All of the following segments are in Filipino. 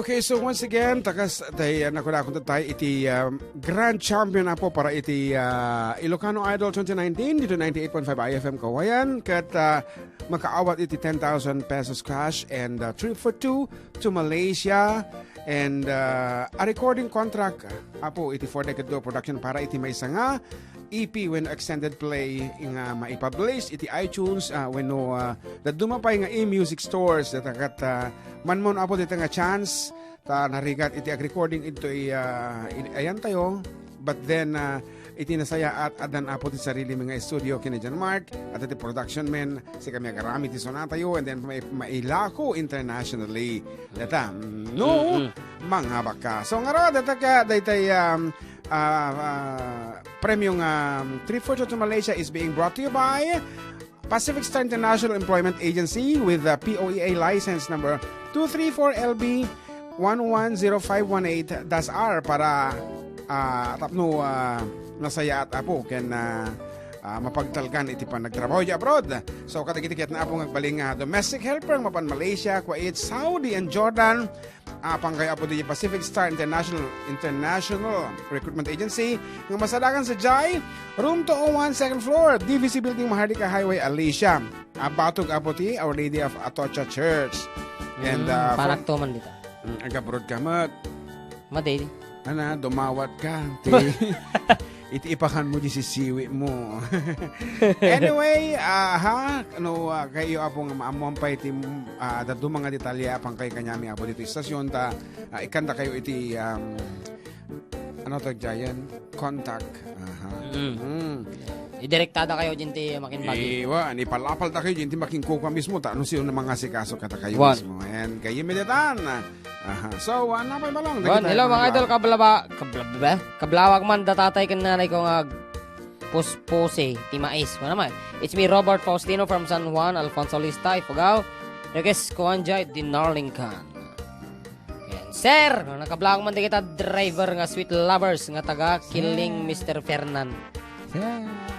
Okay, so once again, takas tayo nakunakon tayo iti Grand Champion na po para iti Ilocano Idol 2019 dito 98.5 IFM Cauayan kat makaawat iti 10,000 pesos cash and trip for two to Malaysia and a recording contract apo iti 4 Decade Go production para iti may sanga EP when extended play nga maipublish iti iTunes when no dadumapay nga e-music stores datakat manmon apo dito nga chance ta narigat iti recording ito ayan tayo but then iti nasaya at adan apo ti sarili mga studio kini John Mark at iti production men si kami agarami ti sonata yo and then mailako internationally data no mga baka so ngaro data ka daytay premium trip for to Malaysia is being brought to you by Pacific Star International Employment Agency with POEA license number 234LB 110518-R para tapno nasaya at apo ken mapagtalkan iti pan nagtrabaho di abroad. So katikit na apo ngagbaling domestic helper mapan Malaysia, Kuwait, Saudi and Jordan. Pangkay apo di Pacific Star International Recruitment Agency nga masadakan sa Jai room 201 second floor DVC Building Mahardika Highway Alicia. Batog apo ti Our Lady of Atocha Church. And parakto man dito. Agabroad ka mat. Matay. Ana, dumawat ka. Iti ipakan mo di si siwi mo. Anyway, kayo apong maamuan pa iti dadu mga detalya apang kay kanyami apo dito istasyon ta ikanda kayo iti ano to Giant contact. Idirektada kayo dinti makinbagi. Ni palapal ta kayo dinti makinkuha mismo ta ano siyo na mga sikaso kata kayo mismo. And kayo meditan. So, napay balong. Hello mga idol, kablawag man datatay kan nanay ko nga puspose, timais. Naman. It's me, Robert Faustino from San Juan, Alfonso Lista, Ifugao. Request ko anjay, Dinarlingkan. Yan. Sir, nakablawag man di kita driver nga sweet lovers nga taga Killing Mr. Fernan.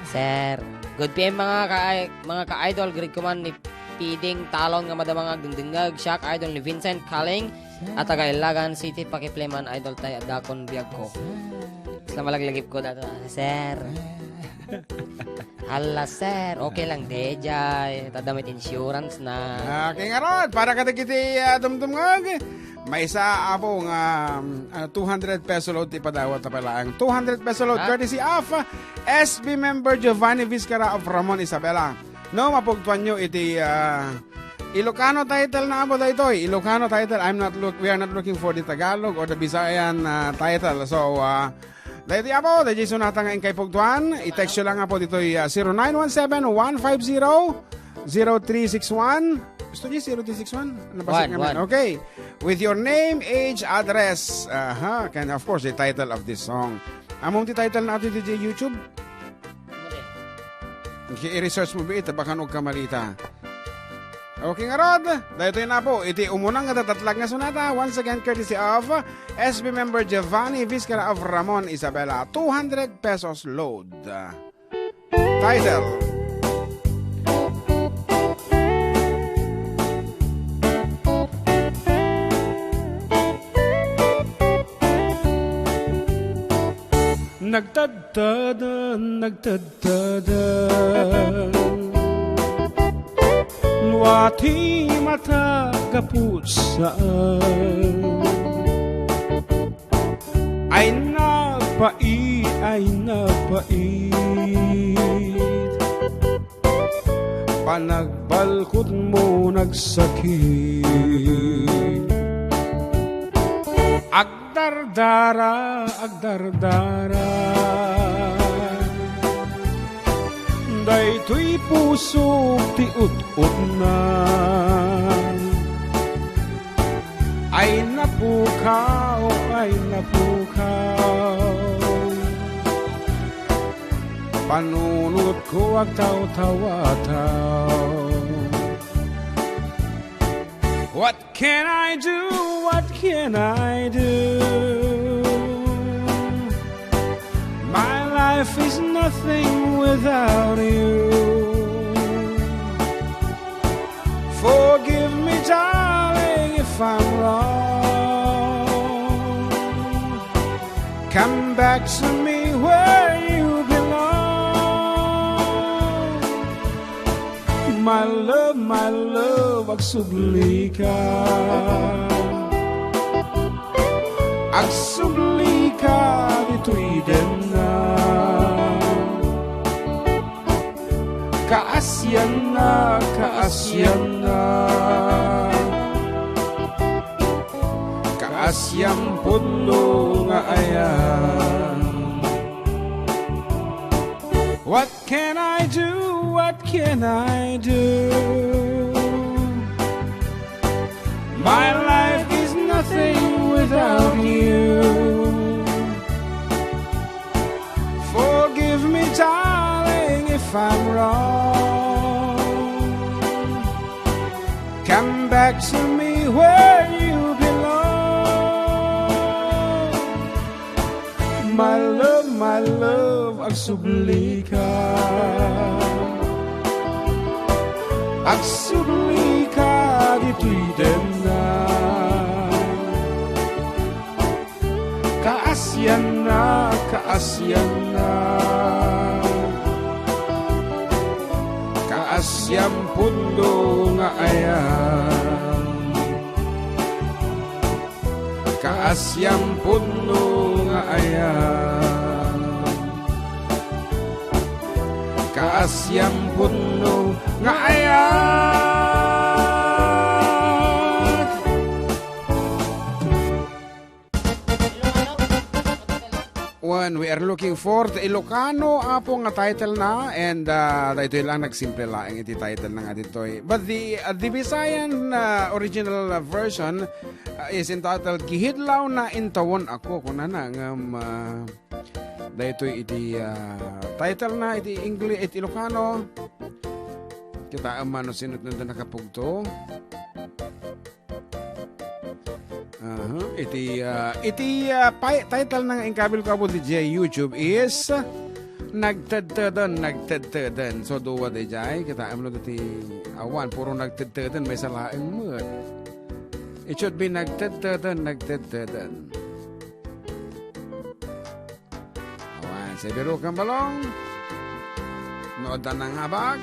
Sir, good PM mga ka-idol, grade ko man ni Piding Talon nga madamang agdingdingag, Shock Idol ni Vincent Kaling. At taga Ilagan City, pakipleman, idol tayo, Adakon biyag ko. Sa malaglagip ko dato, sir. Hala, sir. Okay lang, dejay. Tadamit insurance na. Okay nga ron, para katikiti dumdumngag. May isa apo nga 200 peso load ipadawat na pala. 200 peso load, courtesy of SB member Giovanni Vizcara of Ramon Isabela. No, mapugtuan nyo iti Ilocano title na abo daytoy. Ilocano title. We are not looking for the Tagalog or the Visayan title. So, daytoy abo, daytoy sunata nga kay pugtuan. I-text nyo lang abo ditoy 0917-150-0361. Gusto niyo 0361? Nabasik naman. Okay. With your name, age, address. And of course, the title of this song. Among the title natin dito YouTube. I-research mo ba ito? Baka nung kamalita. Okay nga Rod, dahil na po, iti umunang nga tatatlag nga sunata, once again courtesy of SB member Giovanni Vizcara of Ramon Isabela, 200 pesos load. Title. Nagtadtadan Luwati mata kapusaan Ay napait Panagbalkod mo nagsakit Agdardara Daytoy pusok ti ut-ut na Ay napukaw Panunot ko agtaw-tawataw What can I do? My life is nothing without you. Forgive me, darling, if I'm wrong. Come back to me where you belong. My love, agsubli ka. Agsubli ka, dito'y din na. Kaasyan na, kaasyan na. Kaasyang puno nga ayan. What can I do? What can I do? My life is nothing without you. Forgive me, darling, if I'm wrong. Come back to me where you belong. My love, agsubli ka. Agsubli ka, dito'y din na. Kaasyan na, kaasyan na. Kaasyang puno nga ayan. Kaasyang puno nga ayan. Kaasyang puno nga ayan. We are looking for the Ilocano apo nga title na, and dito lang nagsimple lang iti title nga ditoy. But the Visayan original version is entitled Gihidlaw na intawon ako kuna na ngam dito iti title na iti English iti Ilocano. Kita amano sinut na nakapugto. Title ng Inkabil Kabo DJ YouTube is Nagtadtadan. So duwa di jay kita amlo dati awan puro nagtadtadan may salaing mood. It should be nagtadtadan. Awan sa biro kang balong. Nood na ng habag.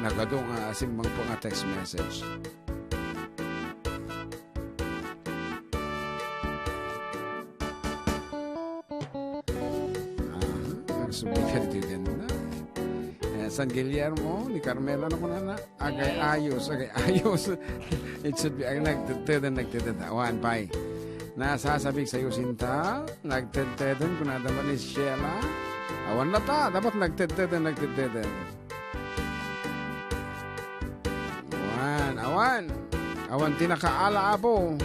Nagadong simbang po nga text message. Sumikat din na. San Guillermo ni Carmela na kuna na agay ayos. It should be nagtatadan. Awan pay. Nasasabik sa iyo sinta, nagtatadan kuna dapat ni Sheila. Awan na ta, dapat nagtatadan. Awan tinakaala apo.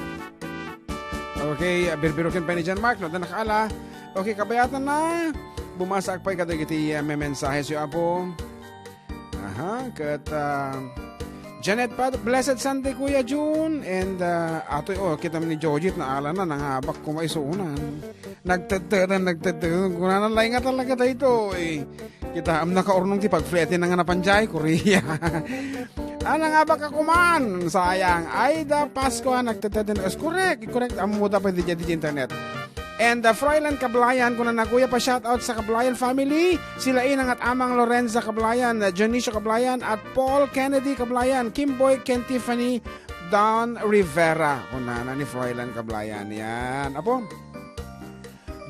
Okay, birbirokin pa ni John Mark, no nakaala. Okay, kabayatan na. Bumasak pa yung katagiti may mensahe siya po. Kat Janet pa, Blessed Sunday Kuya Jun. And atoy, kita ni Jojit na ala na, nangabak ko maisuunan. Nagtatadan. Kunanan lang nga talaga dito. Kita am nakaurnong ti pag-flete na nga napanjay, Korea. Nangabak ako man. Sayang. Aida Pasko, nagtatadan. Correct. Amuda pa di internet. And Froilan Kablayan, kung na kuya pa shoutout sa Kablayan family, sila inang at amang Lorenza Kablayan, Jonicio Kablayan, at Paul Kennedy Kablayan, Kimboy, Ken Tiffany, Don Rivera. Kung na ni Froilan Kablayan. Yan. Apo,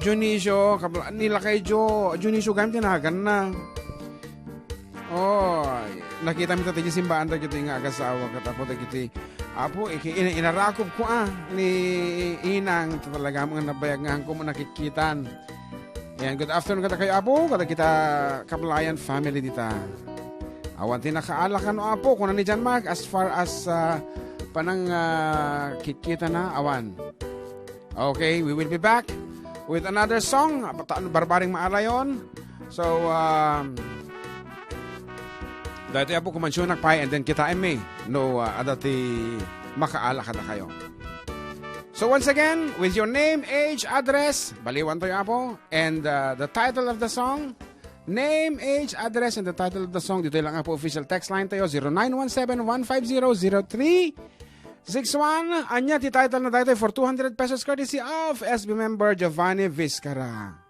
Jonicio Kablayan, nila kay Jonicio gamit tinahagan na. Nakita mo tayo simbaan tayo kito yung agasawa katapo tayo kito. Apo, inarakop ko ni Inang talaga mga nabayag nga ko mo nakikitan. Yan, good afternoon kata kayo apo, kata kita Kablayan family dita. Awan tinakaala ka no apo, kung na ni John Mark as far as panang kikita na, awan. Okay, we will be back with another song, barbaring maalayon. So, dahil po kumansyon nagpay and then kita may no adati makaala ka na kayo. So once again, with your name, age, address, baliwan tayo po, and the title of the song, name, age, address, and the title of the song, dito lang po official text line tayo, 0917-150-03 6-1, anya ti title na ditoy for 200 pesos courtesy of SB member Giovanni Vizcara.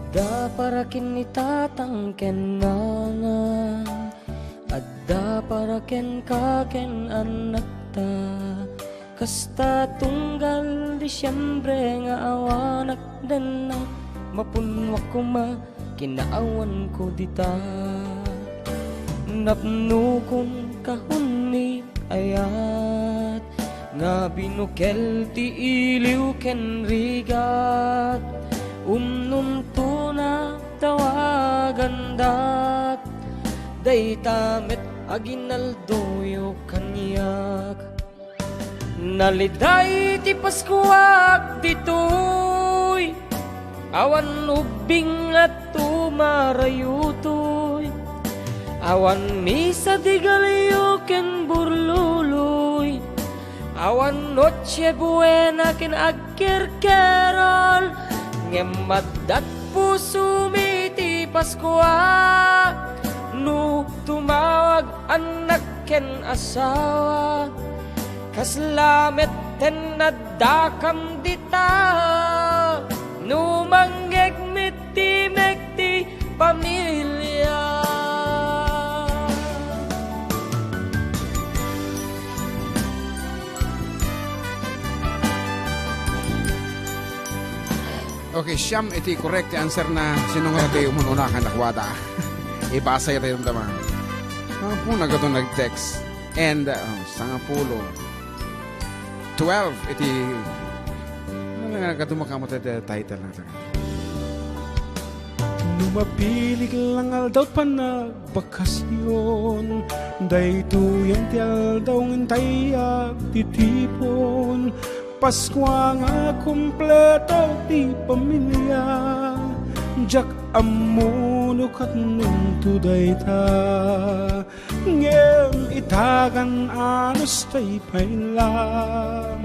Adda para kinitatang kenangan, adda para ken kaken anak ta, kasta tunggal Disyembre nga awanak den na mapunwak ko ma kinaawan ko dita, napno kong kahuni ayat nga binukel ti iliw ken rigat, umnunto na tawagan dat, day tamet aginaldoyo kanyak, naliday ti Paskuak ditoy, awan ubing at tumarayutoy, awan misa di galiyo ken burluloy, awan noche buena ken agkerkerol, ngemadat puso mi ti Paskua, no tumawag anak ken asawa, kaslamet ten nadakam dita, no manggeg miti mekti pamilya. Okay, siyam iti correct answer na sinong ito yung umunakan nakwata. Ipasa ito yung tama. Ang na gato nag-text. And, sangapulo. 12 iti ano nga gato makamot iti title na ito. Numapilig lang aldaw pa nagbakasyon, dahito yan ti aldaw ngintayag titipon, Paskwa nga kumpleto ti pamilya, jak amuno kat nung tuday ta, ngem itagan anos tay pailang,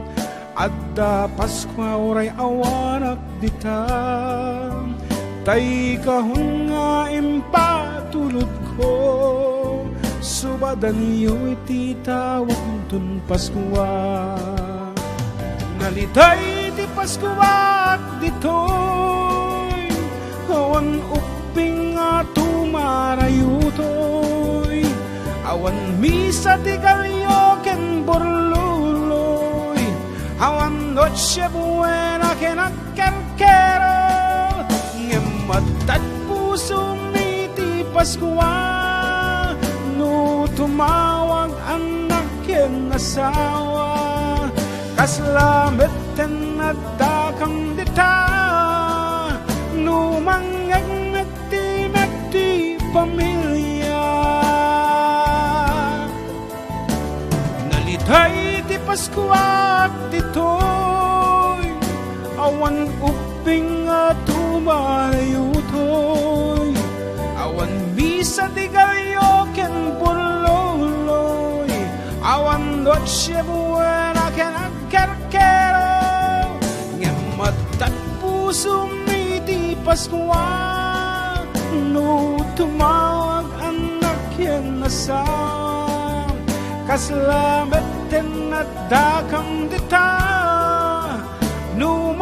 adda Paskwa oray awanak dita, tay kahon nga impatulod ko, subadan iyo iti tawag tun Paskwa. Nalitay di Paskuak ditoy, awan uping nga tumarayutoy, awan misa di galyo ken borluloy, awan noche buena ken agkerkerol, ngematat puso mi ti Paskua, no tumawag anak ken asawa, kaslamet ten nadakam dita, numanggag nagti pamilya, nalitay di Paskuak ditoy, awan uping at tumarayutoy, awan misa di galyo ken burloloy, awan noche buena ken agkerkerol, ngematat puso mi ti Paskwa, no tumawag anak yan asawa, kaslamet ten nadakam dita, no